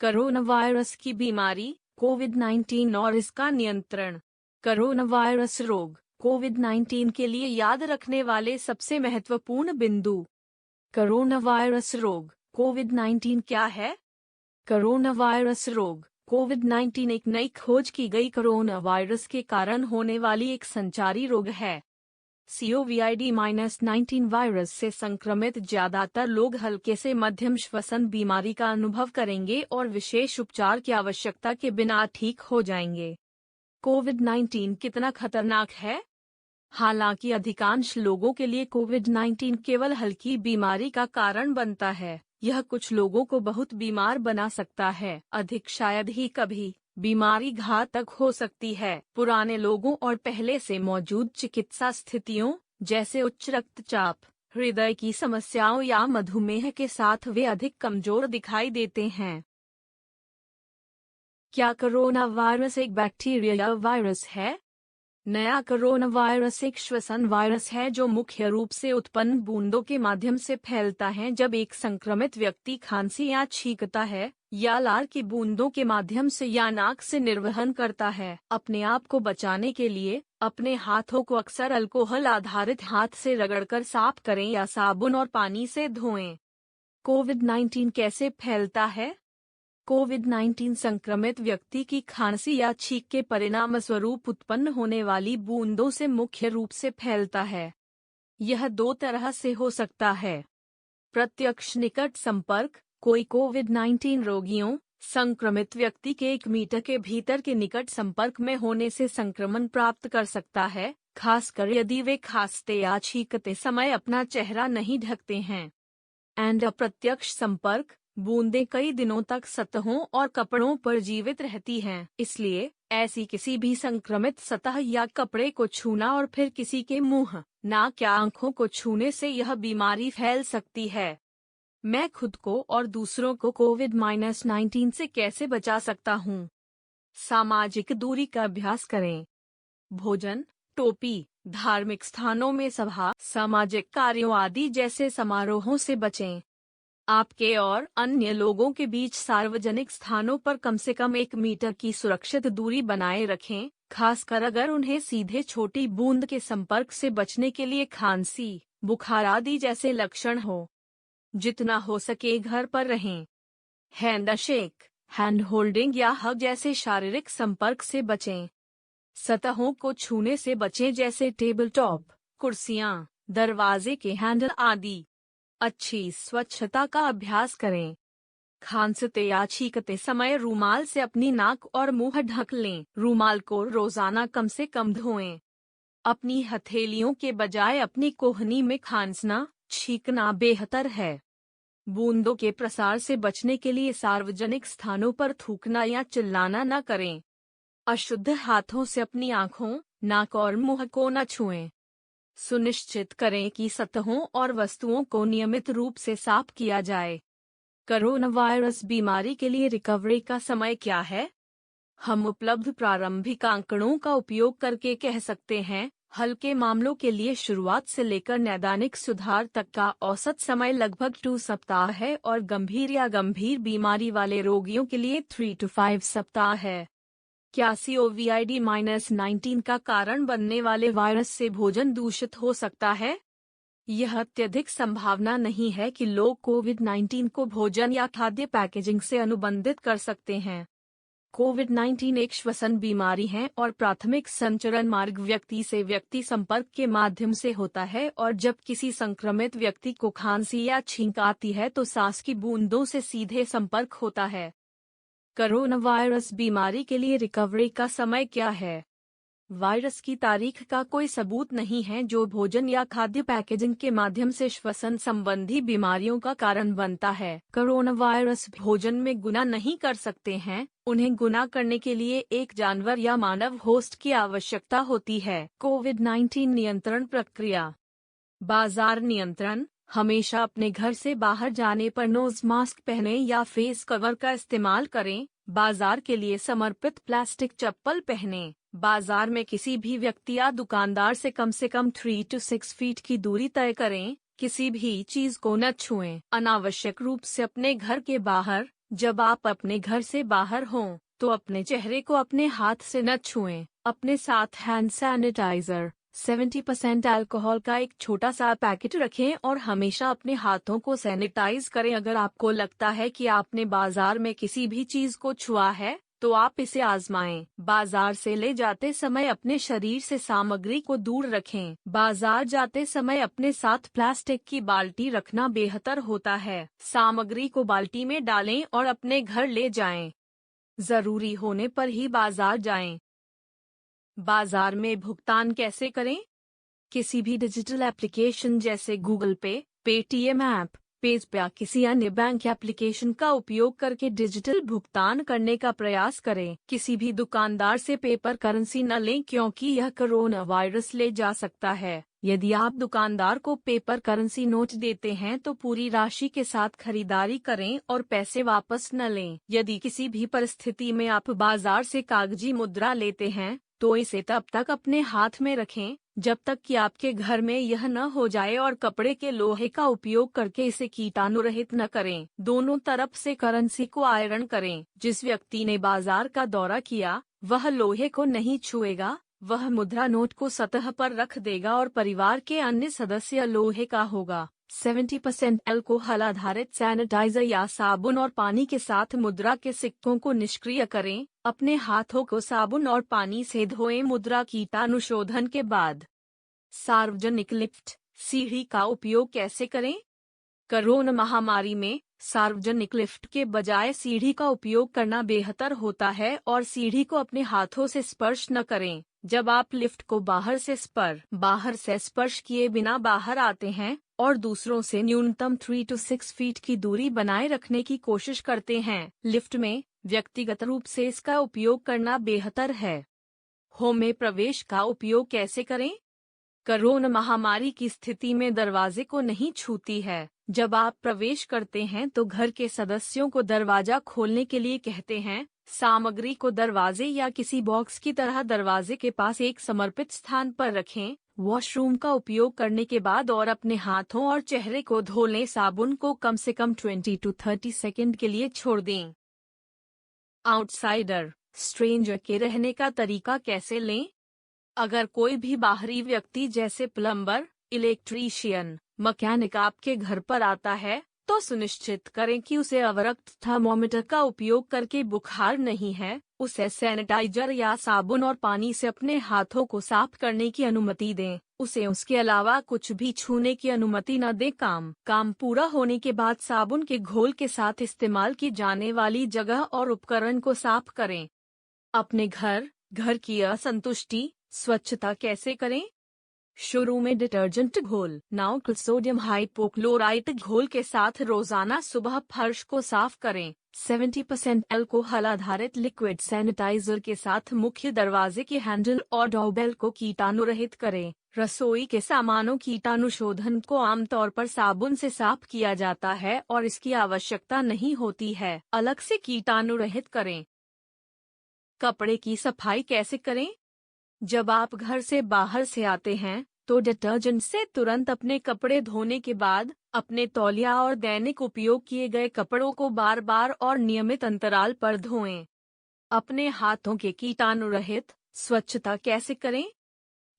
Corona virus की बीमारी कोविड-19 और इसका नियंत्रण। कोरोना वायरस रोग कोविड-19 के लिए याद रखने वाले सबसे महत्वपूर्ण बिंदु। कोरोना वायरस रोग कोविड-19 क्या है? कोरोना वायरस रोग कोविड-19 एक नई खोज की गई कोरोना वायरस के कारण होने वाली एक संचारी रोग है। COVID-19 वायरस से संक्रमित ज्यादातर लोग हल्के से मध्यम श्वसन बीमारी का अनुभव करेंगे और विशेष उपचार की आवश्यकता के बिना ठीक हो जाएंगे। कोविड-19 कितना खतरनाक है? हालांकि अधिकांश लोगों के लिए कोविड-19 केवल हल्की बीमारी का कारण बनता है, यह कुछ लोगों को बहुत बीमार बना सकता है, अधिक शायद ही कभी बीमारी घातक हो सकती है। पुराने लोगों और पहले से मौजूद चिकित्सा स्थितियों जैसे उच्च रक्तचाप, हृदय की समस्याओं या मधुमेह के साथ वे अधिक कमजोर दिखाई देते हैं। क्या कोरोना वायरस एक बैक्टीरिया या वायरस है? नया कोरोना वायरस एक श्वसन वायरस है जो मुख्य रूप से उत्पन्न बूंदों के माध्यम से फैलता है जब एक संक्रमित व्यक्ति खांसी या छींकता है या लार की बूंदों के माध्यम से या नाक से निर्वहन करता है। अपने आप को बचाने के लिए अपने हाथों को अक्सर अल्कोहल आधारित हाथ से रगड़कर साफ करें या साबुन और पानी से धोएं। कोविड-19 कैसे फैलता है? कोविड-19 संक्रमित व्यक्ति की खांसी या छींक के परिणाम स्वरूप उत्पन्न होने वाली बूंदों से मुख्य रूप से फैलता है। यह दो तरह से हो सकता है। प्रत्यक्ष निकट संपर्क, कोई कोविड-19 रोगियों संक्रमित व्यक्ति के 1 मीटर के भीतर के निकट संपर्क में होने से संक्रमण प्राप्त कर सकता है, खासकर यदि वे खांसते या छींकते समय अपना चेहरा नहीं ढकते हैं। एंड अप्रत्यक्ष संपर्क, बूंदें कई दिनों तक सतहों और कपड़ों पर जीवित रहती हैं, इसलिए ऐसी किसी भी संक्रमित सतह या कपड़े को छूना और फिर किसी के मुंह, नाक या आंखों को छूने से यह बीमारी फैल सकती है। मैं खुद को और दूसरों को कोविड-19 से कैसे बचा सकता हूँ? सामाजिक दूरी का अभ्यास करें। भोजन, टोपी, धार्मिक स्थानों में सभा, सामाजिक कार्यों आदि जैसे समारोहों से बचें। आपके और अन्य लोगों के बीच सार्वजनिक स्थानों पर कम से कम 1 मीटर की सुरक्षित दूरी बनाए रखें, खासकर अगर उन्हें सीधे छोटी बूंद के संपर्क से बचने के लिए खांसी, बुखार आदि जैसे लक्षण हो। जितना हो सके घर पर रहें। हैंडशेक, हैंड होल्डिंग या हग जैसे शारीरिक संपर्क से बचें। सतहों को छूने से बचें जैसे टेबल टॉप, कुर्सियां, दरवाजे के हैंडल आदि। अच्छी स्वच्छता का अभ्यास करें। खांसते या छींकते समय रूमाल से अपनी नाक और मुंह ढक लें। रूमाल को रोजाना कम से कम धोएं। अपनी हथेलियों के बजाय अपनी कोहनी में खांसना, छींकना बेहतर है। बूंदों के प्रसार से बचने के लिए सार्वजनिक स्थानों पर थूकना या चिल्लाना न करें। अशुद्ध हाथों से अपनी आंखों, नाक और मुंह को न छुएं। सुनिश्चित करें कि सतहों और वस्तुओं को नियमित रूप से साफ किया जाए। कोरोना वायरस बीमारी के लिए रिकवरी का समय क्या है? हम उपलब्ध प्रारंभिक आंकड़ों का उपयोग करके कह सकते हैं, हल्के मामलों के लिए शुरुआत से लेकर नैदानिक सुधार तक का औसत समय लगभग 2 सप्ताह है और गंभीर या गंभीर बीमारी वाले रोगियों के लिए 3 to 5 सप्ताह है। क्या COVID-19 का कारण बनने वाले वायरस से भोजन दूषित हो सकता है? यह अत्यधिक संभावना नहीं है कि लोग कोविड-19 को भोजन या खाद्य पैकेजिंग से अनुबंधित कर सकते हैं। कोविड-19 एक श्वसन बीमारी है और प्राथमिक संचरण मार्ग व्यक्ति से व्यक्ति संपर्क के माध्यम से होता है और जब किसी संक्रमित व्यक्ति को खांसी या छींक आती है तो सांस की बूंदों से सीधे संपर्क होता है। कोरोना वायरस बीमारी के लिए रिकवरी का समय क्या है? वायरस की तारीख का कोई सबूत नहीं है जो भोजन या खाद्य पैकेजिंग के माध्यम से श्वसन संबंधी बीमारियों का कारण बनता है। कोरोना वायरस भोजन में गुना नहीं कर सकते हैं, उन्हें गुना करने के लिए एक जानवर या मानव होस्ट की आवश्यकता होती है। कोविड-19 नियंत्रण प्रक्रिया। बाजार नियंत्रण। हमेशा अपने घर से बाहर जाने पर नोज मास्क पहनें या फेस कवर का इस्तेमाल करें। बाजार के लिए समर्पित प्लास्टिक चप्पल पहनें। बाजार में किसी भी व्यक्ति या दुकानदार से कम 3 to 6 फीट की दूरी तय करें। किसी भी चीज को न छुएं। अनावश्यक रूप से अपने घर के बाहर जब आप अपने घर से बाहर हों, तो अपने चेहरे को अपने हाथ से न छुएं। अपने साथ हैंड सैनिटाइजर 70% अल्कोहल का एक छोटा सा पैकेट रखें और हमेशा अपने हाथों को सैनिटाइज करें। अगर आपको लगता है कि आपने बाजार में किसी भी चीज को छुआ है, तो आप इसे आजमाएं। बाजार से ले जाते समय अपने शरीर से सामग्री को दूर रखें। बाजार जाते समय अपने साथ प्लास्टिक की बाल्टी रखना बेहतर होता है। सामग्री को बाल्टी में डालें और अपने घर ले जाएं। जरूरी होने पर ही बाजार जाएं। बाजार में भुगतान कैसे करें? किसी भी डिजिटल एप्लीकेशन जैसे गूगल पे, पेटीएम ऐप, पेज़ैप या किसी अन्य बैंक एप्लीकेशन का उपयोग करके डिजिटल भुगतान करने का प्रयास करें। किसी भी दुकानदार से पेपर करेंसी न लें, क्योंकि यह कोरोना वायरस ले जा सकता है। यदि आप दुकानदार को पेपर करेंसी नोट देते हैं तो पूरी राशि के साथ खरीदारी करें और पैसे वापस न लें। यदि किसी भी परिस्थिति में आप बाजार से कागजी मुद्रा लेते हैं, तो इसे तब तक अपने हाथ में रखें जब तक कि आपके घर में यह न हो जाए और कपड़े के लोहे का उपयोग करके इसे कीटाणु रहित न करें। दोनों तरफ से करेंसी को आयरन करें। जिस व्यक्ति ने बाजार का दौरा किया, वह लोहे को नहीं छुएगा। वह मुद्रा नोट को सतह पर रख देगा और परिवार के अन्य सदस्य लोहे का होगा। 70% अल्कोहल आधारित सैनिटाइजर या साबुन और पानी के साथ मुद्रा के सिक्कों को निष्क्रिय करें। अपने हाथों को साबुन और पानी से धोएं मुद्रा कीटाणु शोधन के बाद। सार्वजनिक लिफ्ट, सीढ़ी का उपयोग कैसे करें? कोरोना महामारी में सार्वजनिक लिफ्ट के बजाय सीढ़ी का उपयोग करना बेहतर होता है और सीढ़ी को अपने हाथों से स्पर्श न करें। जब आप लिफ्ट को बाहर से स्पर्श किए बिना बाहर आते हैं और दूसरों से न्यूनतम 3 to 6 फीट की दूरी बनाए रखने की कोशिश करते हैं, लिफ्ट में व्यक्तिगत रूप से इसका उपयोग करना बेहतर है। होम में प्रवेश का उपयोग कैसे करें? कोरोना महामारी की स्थिति में दरवाजे को नहीं छूती है। जब आप प्रवेश करते हैं तो घर के सदस्यों को दरवाजा खोलने के लिए कहते हैं। सामग्री को दरवाजे या किसी बॉक्स की तरह दरवाजे के पास एक समर्पित स्थान पर रखें। वॉशरूम का उपयोग करने के बाद और अपने हाथों और चेहरे को धो लें। साबुन को कम से कम 20 to 30 सेकंड के लिए छोड़ दें। आउटसाइडर, स्ट्रेंजर के रहने का तरीका कैसे लें? अगर कोई भी बाहरी व्यक्ति जैसे प्लम्बर, इलेक्ट्रीशियन, मैकेनिक आपके घर पर आता है, तो सुनिश्चित करें कि उसे अवरक्त थर्मोमीटर का उपयोग करके बुखार नहीं है। उसे सैनिटाइजर या साबुन और पानी से अपने हाथों को साफ करने की अनुमति दें। उसे उसके अलावा कुछ भी छूने की अनुमति न दें। काम पूरा होने के बाद साबुन के घोल के साथ इस्तेमाल की जाने वाली जगह और उपकरण को साफ करें। अपने घर की असंतुष्टि, स्वच्छता कैसे करें? शुरू में डिटर्जेंट घोल, नाउकल सोडियम हाइपोक्लोराइट घोल के साथ रोजाना सुबह फर्श को साफ करें। 70% अल्कोहल आधारित लिक्विड सैनिटाइजर के साथ मुख्य दरवाजे के हैंडल और डोरबेल को कीटाणु रहित करें। रसोई के सामानों कीटाणु शोधन को आमतौर पर साबुन से साफ किया जाता है और इसकी आवश्यकता नहीं होती है। अलग से कीटाणु रहित करें। कपड़े की सफाई कैसे करें? जब आप घर से बाहर से आते हैं, तो डिटर्जेंट से तुरंत अपने कपड़े धोने के बाद अपने तौलिया और दैनिक उपयोग किए गए कपड़ों को बार बार और नियमित अंतराल पर धोएं। अपने हाथों के कीटाणु रहित स्वच्छता कैसे करें?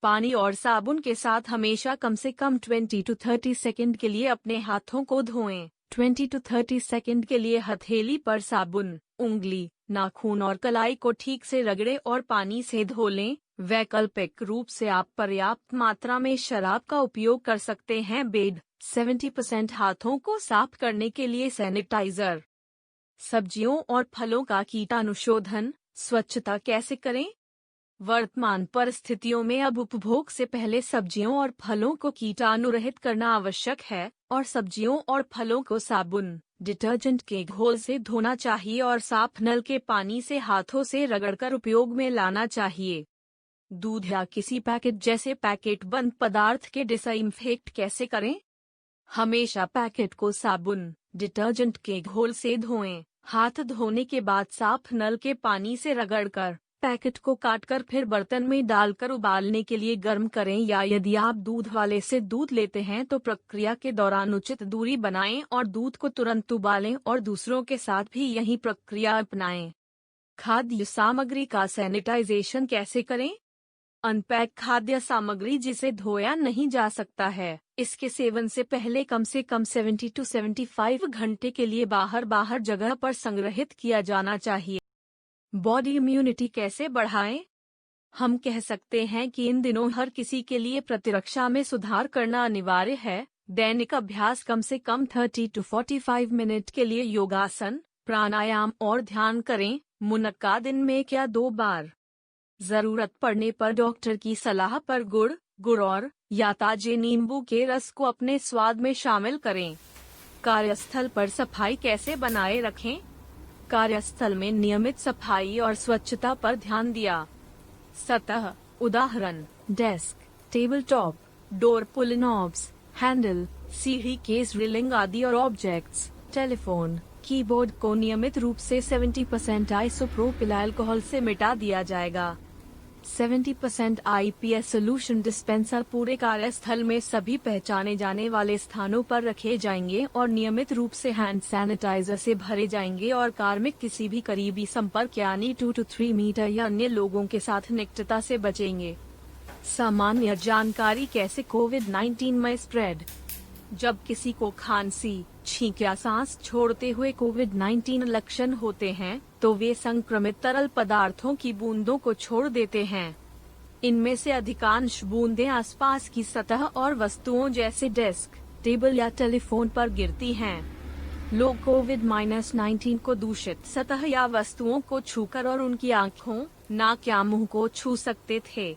पानी और साबुन के साथ हमेशा कम से कम 20 to 30 सेकंड के लिए अपने हाथों को धोएं। 20 to 30 सेकंड के लिए हथेली पर साबुन, उंगली, नाखून और कलाई को ठीक से रगड़ें और पानी से धो लें। वैकल्पिक रूप से आप पर्याप्त मात्रा में शराब का उपयोग कर सकते हैं। बेड, 70% हाथों को साफ करने के लिए सैनिटाइजर। सब्जियों और फलों का कीटाणु शोधन, स्वच्छता कैसे करें? वर्तमान परिस्थितियों में अब उपभोग से पहले सब्जियों और फलों को कीटाणु रहित करना आवश्यक है और सब्जियों और फलों को साबुन, डिटर्जेंट के घोल से धोना चाहिए और साफ नल के पानी से हाथों से रगड़कर उपयोग में लाना चाहिए। दूध या किसी पैकेट जैसे पैकेट बंद पदार्थ के डिसइंफेक्ट कैसे करें? हमेशा पैकेट को साबुन, डिटर्जेंट के घोल से धोएं। हाथ धोने के बाद साफ नल के पानी से रगड़कर पैकेट को काटकर फिर बर्तन में डालकर उबालने के लिए गर्म करें, या यदि आप दूध वाले से दूध लेते हैं तो प्रक्रिया के दौरान उचित दूरी बनाएं और दूध को तुरंत उबालें और दूसरों के साथ भी यही प्रक्रिया अपनाएं। खाद्य सामग्री का सैनिटाइजेशन कैसे करें? अनपैक खाद्य सामग्री जिसे धोया नहीं जा सकता है, इसके सेवन से पहले कम से कम 70 to 75 घंटे के लिए बाहर जगह पर संग्रहित किया जाना चाहिए। बॉडी इम्यूनिटी कैसे बढ़ाएं? हम कह सकते हैं कि इन दिनों हर किसी के लिए प्रतिरक्षा में सुधार करना अनिवार्य है। दैनिक अभ्यास कम से कम 30 to 45 मिनट के लिए योगासन, प्राणायाम और ध्यान करें, मुनक्का दिन में क्या 2 बार। जरूरत पड़ने पर डॉक्टर की सलाह पर गुड़ और या ताजे नींबू के रस को अपने स्वाद में शामिल करें। कार्यस्थल पर सफाई कैसे बनाए रखें? कार्यस्थल में नियमित सफाई और स्वच्छता पर ध्यान दिया। सतह, उदाहरण डेस्क, टेबल टॉप, डोर पुल नॉब्स, हैंडल, सीढ़ी केस रेलिंग आदि और ऑब्जेक्ट्स, टेलीफोन, कीबोर्ड को नियमित रूप से 70% आइसोप्रोपिल अल्कोहल से मिटा दिया जाएगा। 70% IPS सोल्यूशन डिस्पेंसर पूरे कार्यस्थल में सभी पहचाने जाने वाले स्थानों पर रखे जाएंगे और नियमित रूप से हैंड सैनिटाइजर से भरे जाएंगे और कार्मिक किसी भी करीबी संपर्क यानी 2 to 3 मीटर या अन्य लोगों के साथ निकटता से बचेंगे। सामान्य जानकारी कैसे कोविड-19 में स्प्रेड? जब किसी को खांसी, छींक या सांस छोड़ते हुए कोविड-19 लक्षण होते हैं, तो वे संक्रमित तरल पदार्थों की बूंदों को छोड़ देते हैं। इनमें से अधिकांश बूंदें आसपास की सतह और वस्तुओं जैसे डेस्क, टेबल या टेलीफोन पर गिरती हैं। लोग कोविड-19 को दूषित सतह या वस्तुओं को छूकर और उनकी आंखों, नाक या मुंह को छू सकते थे।